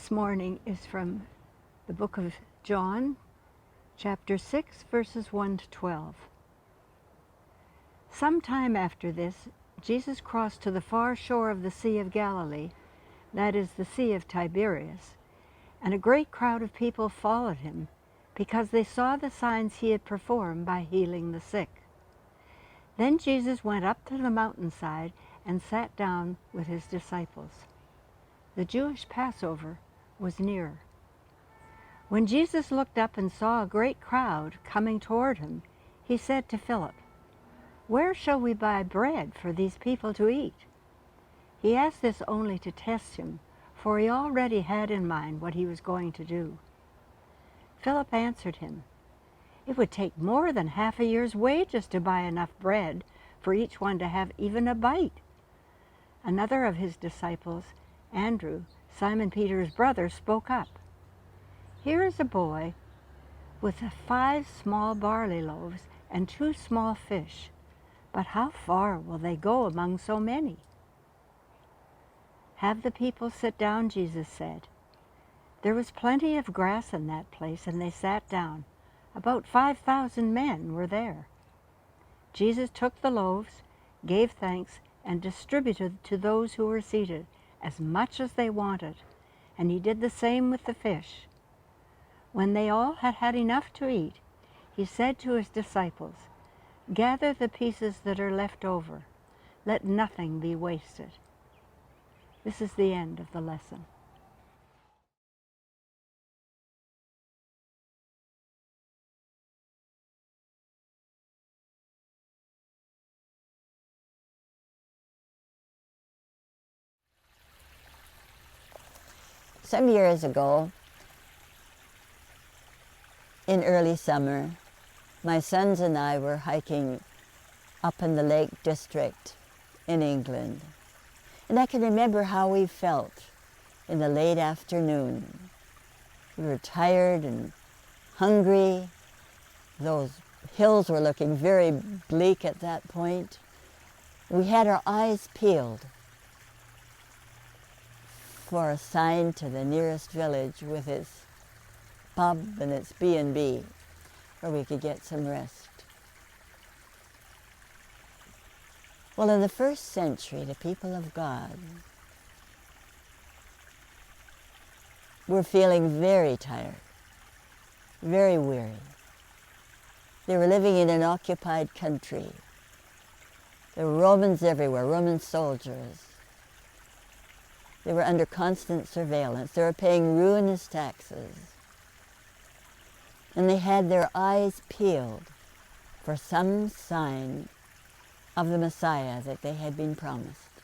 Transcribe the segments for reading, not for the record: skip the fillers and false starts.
this morning is from the book of John, chapter 6, verses 1 to 12. Sometime after this, Jesus crossed to the far shore of the Sea of Galilee, that is, the Sea of Tiberias, and a great crowd of people followed him, because they saw the signs he had performed by healing the sick. Then Jesus went up to the mountainside and sat down with his disciples. The Jewish Passover was near. When Jesus looked up and saw a great crowd coming toward him, he said to Philip, "Where shall we buy bread for these people to eat?" He asked this only to test him, for he already had in mind what he was going to do. Philip answered him, "It would take more than half a year's wages to buy enough bread for each one to have even a bite." Another of his disciples, Andrew, Simon Peter's brother, spoke up. "Here is a boy with 5 small barley loaves and 2 small fish, but how far will they go among so many?" "Have the people sit down," Jesus said. There was plenty of grass in that place, and they sat down. About 5,000 men were there. Jesus took the loaves, gave thanks, and distributed to those who were seated as much as they wanted, and he did the same with the fish. When they all had had enough to eat, he said to his disciples, "Gather the pieces that are left over. Let nothing be wasted." This is the end of the lesson. Some years ago, in early summer, my sons and I were hiking up in the Lake District in England. And I can remember how we felt in the late afternoon. We were tired and hungry. Those hills were looking very bleak at that point. We had our eyes peeled for a sign to the nearest village with its pub and its B&B where we could get some rest. Well, in the first century, the people of God were feeling very tired, very weary. They were living in an occupied country. There were Romans everywhere, Roman soldiers. They were under constant surveillance. They were paying ruinous taxes. And they had their eyes peeled for some sign of the Messiah that they had been promised.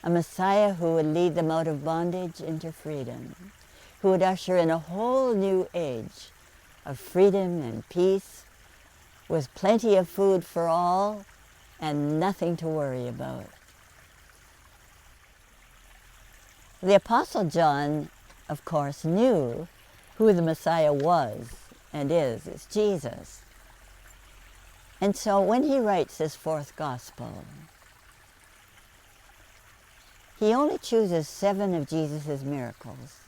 A Messiah who would lead them out of bondage into freedom, who would usher in a whole new age of freedom and peace, with plenty of food for all and nothing to worry about. The Apostle John, of course, knew who the Messiah was and is. It's Jesus. And so when he writes this 4th Gospel, he only chooses 7 of Jesus' miracles.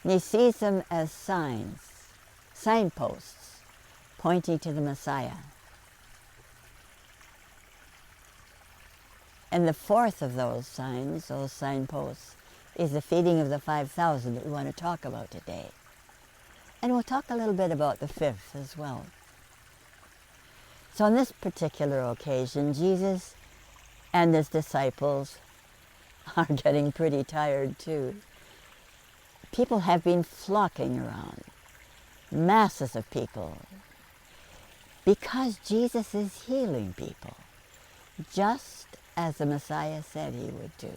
And he sees them as signs, signposts, pointing to the Messiah. And the 4th of those signs, those signposts, is the feeding of the 5,000 that we want to talk about today. And we'll talk a little bit about the 5th as well. So on this particular occasion, Jesus and his disciples are getting pretty tired too. People have been flocking around, masses of people, because Jesus is healing people, just as the Messiah said he would do.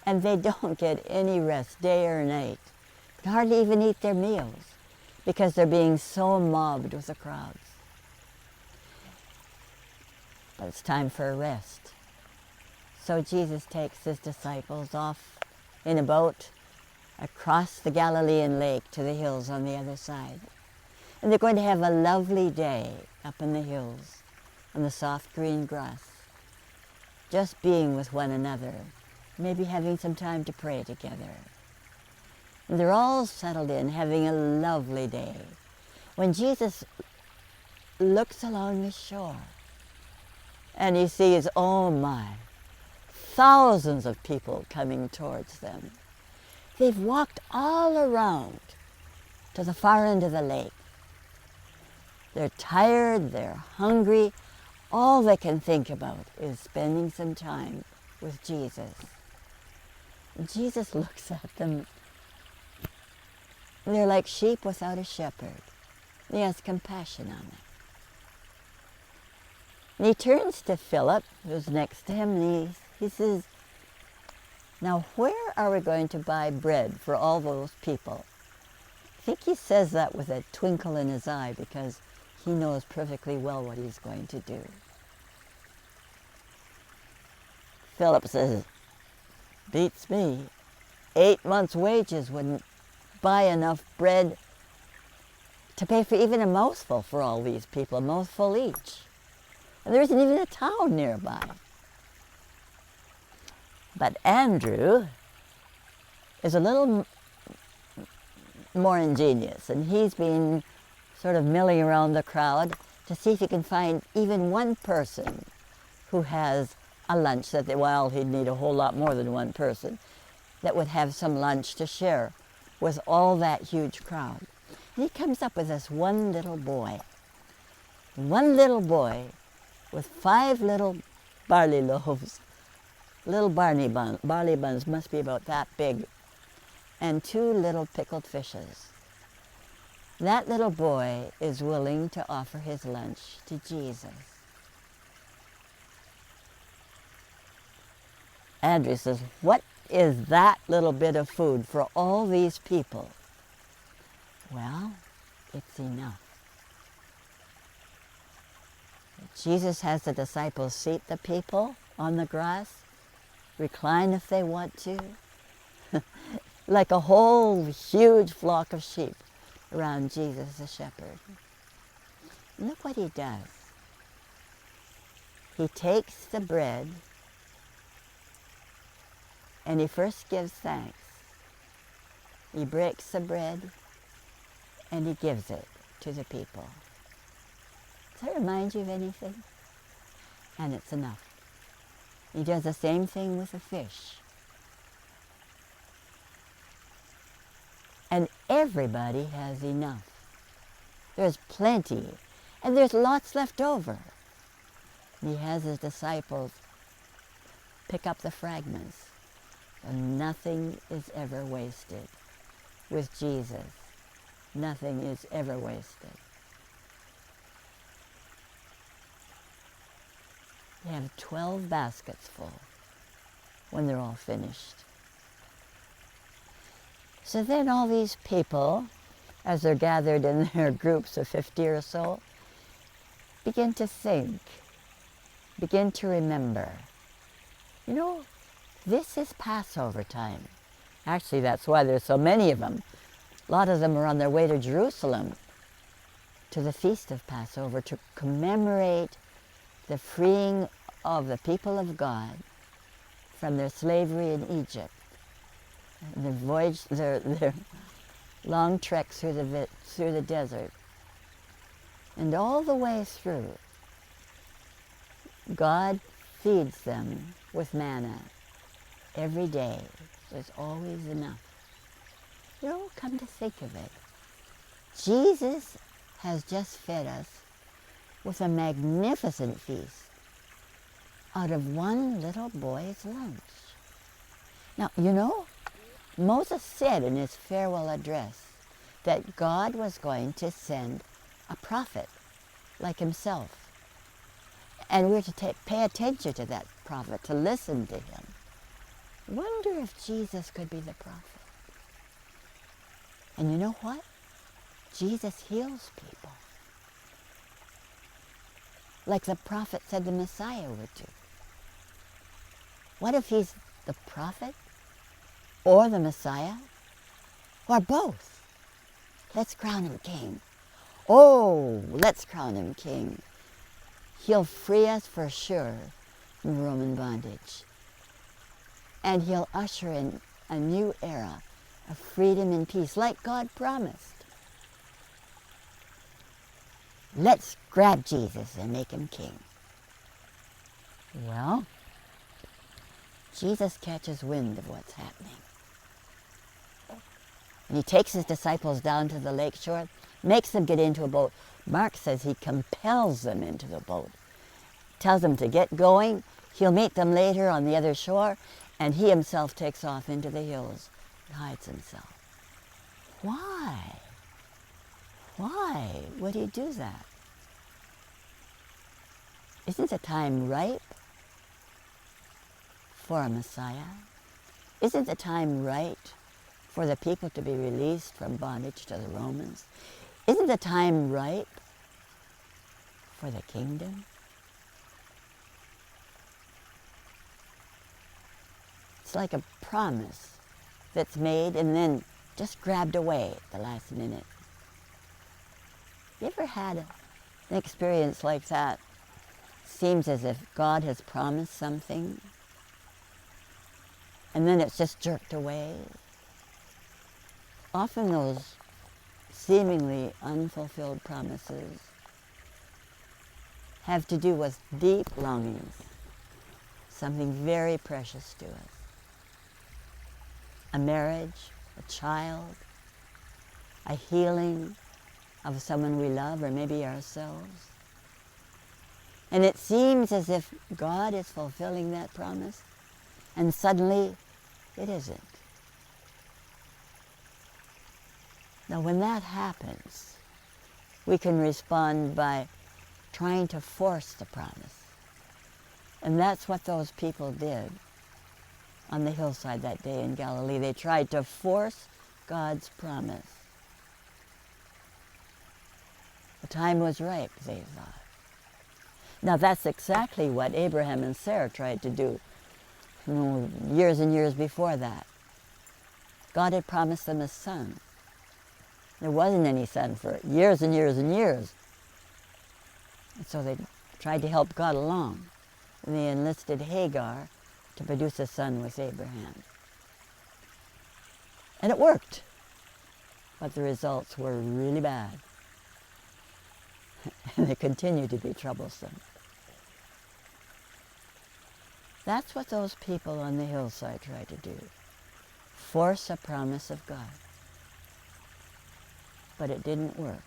And they don't get any rest day or night, can hardly even eat their meals, because they're being so mobbed with the crowds. But it's time for a rest. So Jesus takes his disciples off in a boat across the Galilean lake to the hills on the other side. And they're going to have a lovely day up in the hills on the soft green grass, just being with one another maybe having some time to pray together. And they're all settled in, having a lovely day, when Jesus looks along the shore and he sees, oh my, thousands of people coming towards them. They've walked all around to the far end of the lake. They're tired, they're hungry. All they can think about is spending some time with Jesus. And Jesus looks at them. They're like sheep without a shepherd. He has compassion on them. And he turns to Philip, who's next to him, and he says, now where are we going to buy bread for all those people? I think he says that with a twinkle in his eye because he knows perfectly well what he's going to do. Philip says, beats me. 8 months' wages wouldn't buy enough bread to pay for even a mouthful for all these people, a mouthful each. And there isn't even a town nearby. But Andrew is a little more ingenious, and he's been sort of milling around the crowd to see if he can find even one person who has a lunch that he'd need a whole lot more than one person that would have some lunch to share with all that huge crowd. And he comes up with this one little boy with 5 little barley loaves, little barley buns must be about that big, and 2 little pickled fishes. That little boy is willing to offer his lunch to Jesus. Andrew says, what is that little bit of food for all these people? Well, it's enough. Jesus has the disciples seat the people on the grass, recline if they want to, like a whole huge flock of sheep around Jesus the shepherd. And look what he does. He takes the bread and he first gives thanks. He breaks the bread and he gives it to the people. Does that remind you of anything? And it's enough. He does the same thing with the fish. And everybody has enough. There's plenty, and there's lots left over. And he has his disciples pick up the fragments, and nothing is ever wasted. With Jesus, nothing is ever wasted. You have 12 baskets full when they're all finished. So then all these people, as they're gathered in their groups of 50 or so, begin to think, begin to remember. You know, this is Passover time. Actually, that's why there's so many of them. A lot of them are on their way to Jerusalem to the feast of Passover to commemorate the freeing of the people of God from their slavery in Egypt. And their voyage, their long trek through the desert. And all the way through, God feeds them with manna every day. There's always enough. You know, come to think of it, Jesus has just fed us with a magnificent feast out of one little boy's lunch. Now, you know, Moses said in his farewell address that God was going to send a prophet like himself. And we're to pay attention to that prophet, to listen to him. Wonder if Jesus could be the prophet. And you know what? Jesus heals people. Like the prophet said the Messiah would do. What if he's the prophet or the Messiah or both? Let's crown him king. Oh, let's crown him king. He'll free us for sure from Roman bondage. and he'll usher in a new era of freedom and peace, like God promised. Let's grab Jesus and make him king. Well, Jesus catches wind of what's happening. And he takes his disciples down to the lake shore, makes them get into a boat. Mark says he compels them into the boat, tells them to get going. He'll meet them later on the other shore, and he himself takes off into the hills and hides himself. Why? Why would he do that? Isn't the time ripe for a Messiah? Isn't the time right for the people to be released from bondage to the Romans? Isn't the time ripe for the kingdom? It's like a promise that's made and then just grabbed away at the last minute. You ever had an experience like that? Seems as if God has promised something and then it's just jerked away. Often those seemingly unfulfilled promises have to do with deep longings, something very precious to us. A marriage, a child, a healing of someone we love or maybe ourselves. And it seems as if God is fulfilling that promise, and suddenly it isn't. Now, when that happens, we can respond by trying to force the promise. And that's what those people did on the hillside that day in Galilee. They tried to force God's promise. The time was ripe, they thought. Now, that's exactly what Abraham and Sarah tried to do years and years before that. God had promised them a son. There wasn't any son for years and years and years. And so they tried to help God along. And they enlisted Hagar to produce a son with Abraham. And it worked. But the results were really bad. And they continue to be troublesome. That's what those people on the hillside tried to do. Force a promise of God. But it didn't work.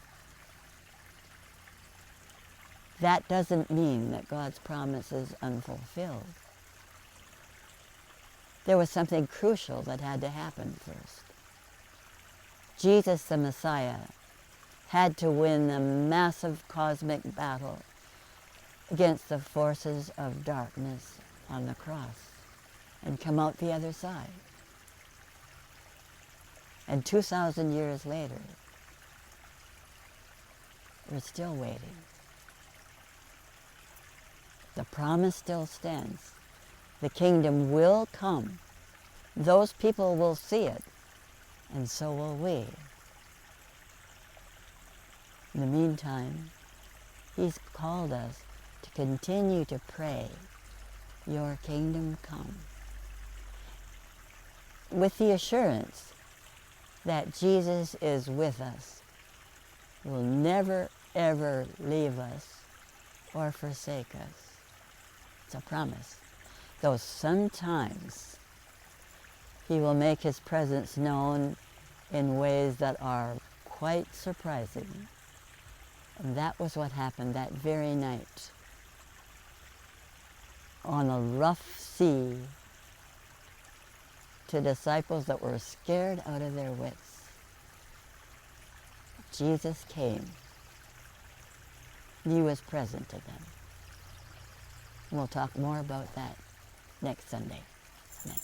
That doesn't mean that God's promise is unfulfilled. There was something crucial that had to happen first. Jesus, the Messiah, had to win a massive cosmic battle against the forces of darkness on the cross and come out the other side. And 2,000 years later, we're still waiting. The promise still stands. The kingdom will come. Those people will see it, and so will we. In the meantime, he's called us to continue to pray, your kingdom come, with the assurance that Jesus is with us, will never, ever leave us or forsake us. It's a promise. Though sometimes he will make his presence known in ways that are quite surprising. And that was what happened that very night on a rough sea to disciples that were scared out of their wits. Jesus came. He was present to them. We'll talk more about that next Sunday. Amen.